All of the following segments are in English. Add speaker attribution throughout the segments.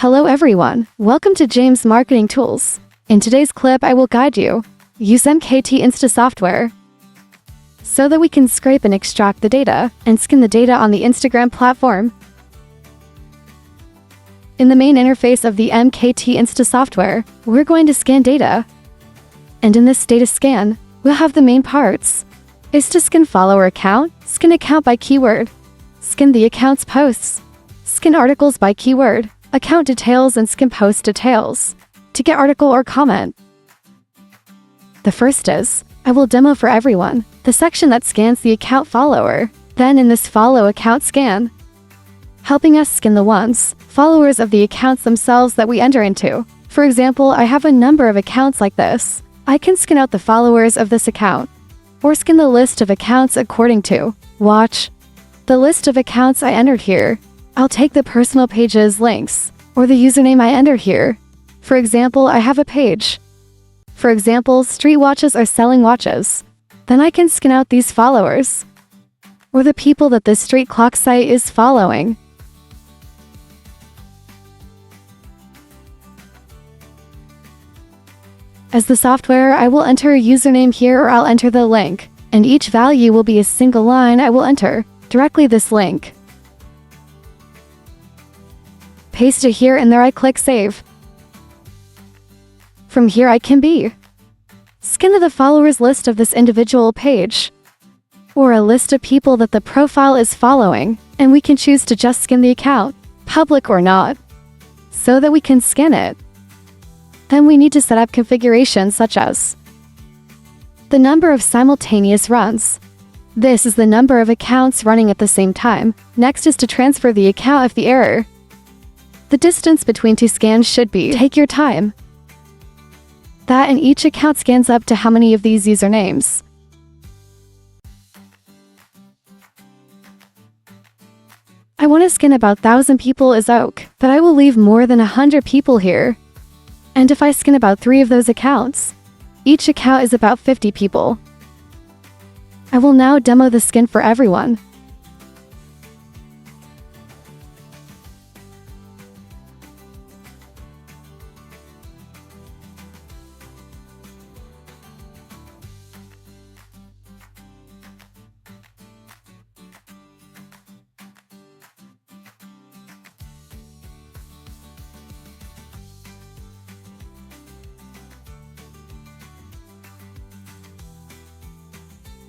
Speaker 1: Hello everyone, welcome to James Marketing Tools. In today's clip, I will guide you. Use MKT Insta software so that we can scrape and extract the data and scan the data on the Instagram platform. In the main interface of the MKT Insta software, we're going to scan data. And in this data scan, we'll have the main parts. Is to scan follower account, scan account by keyword, scan the account's posts, scan articles by keyword, account details and scan post details to get article or comment. The first is, I will demo for everyone, the section that scans the account follower. Then in this follow account scan, helping us scan the ones, followers of the accounts themselves that we enter into. For example, I have a number of accounts like this. I can scan out the followers of this account, or scan the list of accounts according to watch the list of accounts I entered here. I'll take the personal page's links, or the username I enter here. For example, I have a page. For example, street watches are selling watches. Then I can scan out these followers, or the people that this street clock site is following. As the software, I will enter a username here or I'll enter the link, and each value will be a single line I will enter directly this link. Paste it here and there I click save. From here I can scan to the followers list of this individual page, or a list of people that the profile is following, and we can choose to just scan the account, public or not, so that we can scan it. Then we need to set up configurations such as the number of simultaneous runs. This is the number of accounts running at the same time. Next is to transfer the account if the error. The distance between two scans should be take your time. That and each account scans up to how many of these usernames. I want to scan about 1,000 people as oak, but I will leave more than 100 people here. And if I scan about 3 of those accounts, each account is about 50 people. I will now demo the scan for everyone.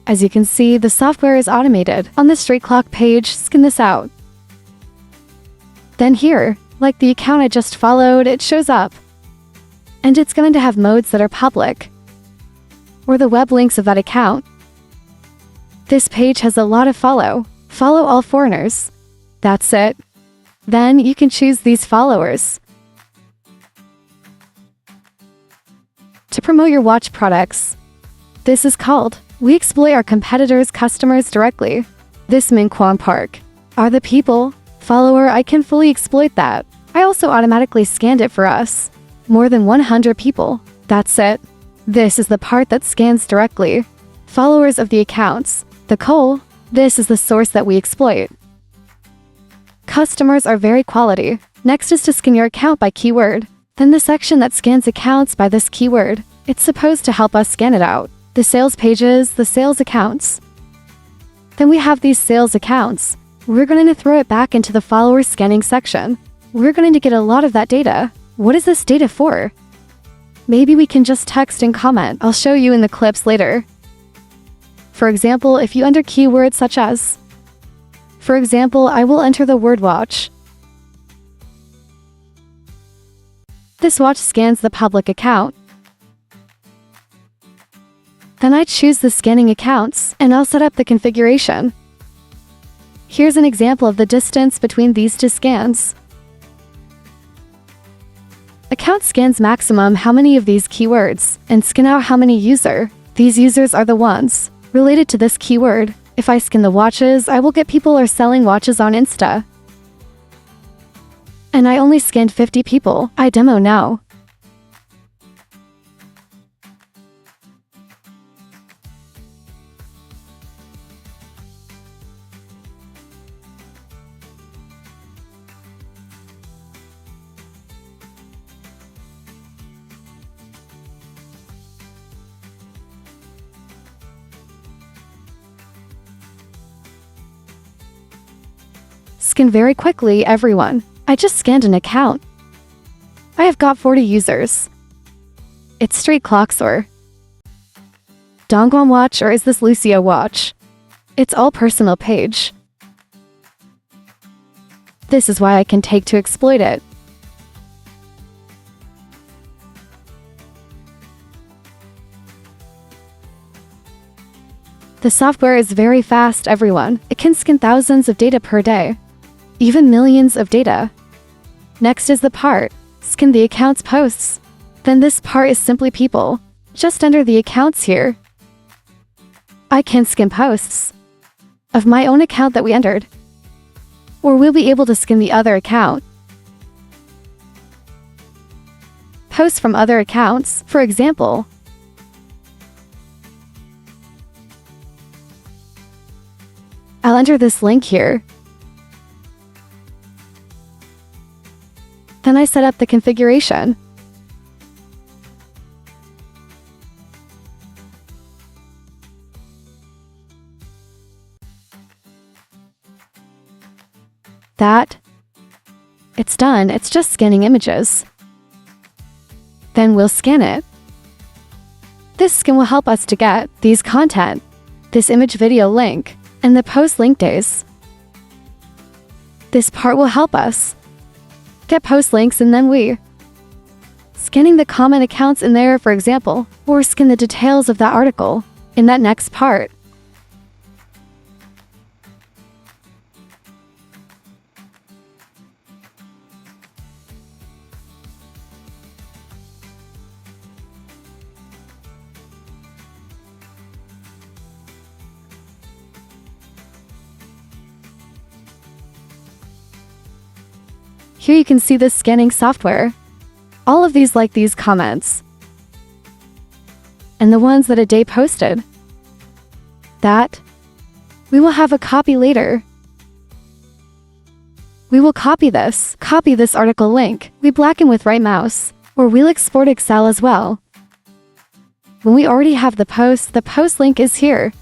Speaker 1: As you can see, the software is automated. On the straight clock page, scan this out. Then here, like the account I just followed, it shows up. And it's going to have modes that are public, or the web links of that account. This page has a lot of follow all foreigners. That's it. Then you can choose these followers to promote your watch products. This is called we exploit our competitors' customers directly. This Min Kwang Park are the people, follower, I can fully exploit that. I also automatically scanned it for us. More than 100 people. That's it. This is the part that scans directly. Followers of the accounts. The coal. This is the source that we exploit. Customers are very quality. Next is to scan your account by keyword. Then the section that scans accounts by this keyword. It's supposed to help us scan it out. The sales pages, the sales accounts. Then we have these sales accounts. We're going to throw it back into the follower scanning section. We're going to get a lot of that data. What is this data for? Maybe we can just text and comment. I'll show you in the clips later. For example, if you enter keywords such as, for example, I will enter the word watch. This watch scans the public account. Then I choose the scanning accounts, and I'll set up the configuration. Here's an example of the distance between these two scans. Account scans maximum how many of these keywords, and scan out how many user. These users are the ones related to this keyword. If I scan the watches, I will get people are selling watches on Insta. And I only scanned 50 people. I demo now. Scan very quickly, everyone. I just scanned an account. I have got 40 users. It's Street Clocks or Dongguan watch, or is this Lucio watch? It's all personal page. This is why I can take to exploit it. The software is very fast, everyone. It can scan thousands of data per day, even millions of data. Next is the part, scan the accounts posts. Then this part is simply people. Just enter the accounts here. I can scan posts of my own account that we entered, or we'll be able to scan the other account. Posts from other accounts, for example. I'll enter this link here. Then I set up the configuration. It's done. It's just scanning images. Then we'll scan it. This scan will help us to get these content, this image video link, and the post link days. This part will help us get post links, and then we scanning the comment accounts in there, for example, or scan the details of that article in that next part. Here you can see the scanning software. All of these, like these comments, and the ones that a day posted. That we will have a copy later. We will copy this article link. We blacken with right mouse, or we'll export Excel as well. When we already have the post link is here.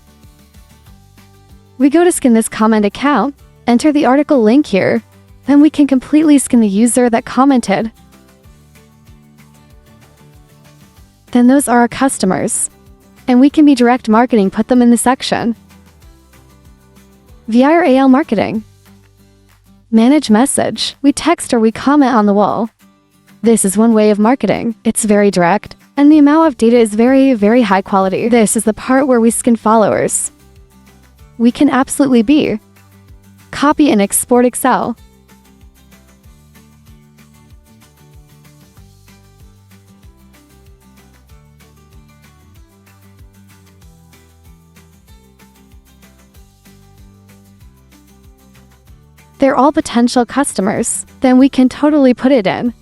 Speaker 1: We go to scan this comment account, enter the article link here. Then we can completely scan the user that commented. Then those are our customers. And we can be direct marketing, put them in the section. VIRAL marketing. Manage message. We text or we comment on the wall. This is one way of marketing. It's very direct, and the amount of data is very, very high quality. This is the part where we scan followers. We can absolutely be copy and export Excel. They're all potential customers. Then we can totally put it in.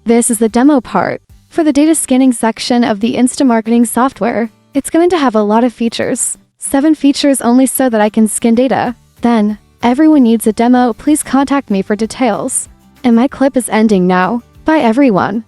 Speaker 1: This is the demo part. For the data scanning section of the Insta marketing software, it's going to have a lot of features. 7 features only so that I can scan data. Then, everyone needs a demo. Please contact me for details. And my clip is ending now. Bye everyone.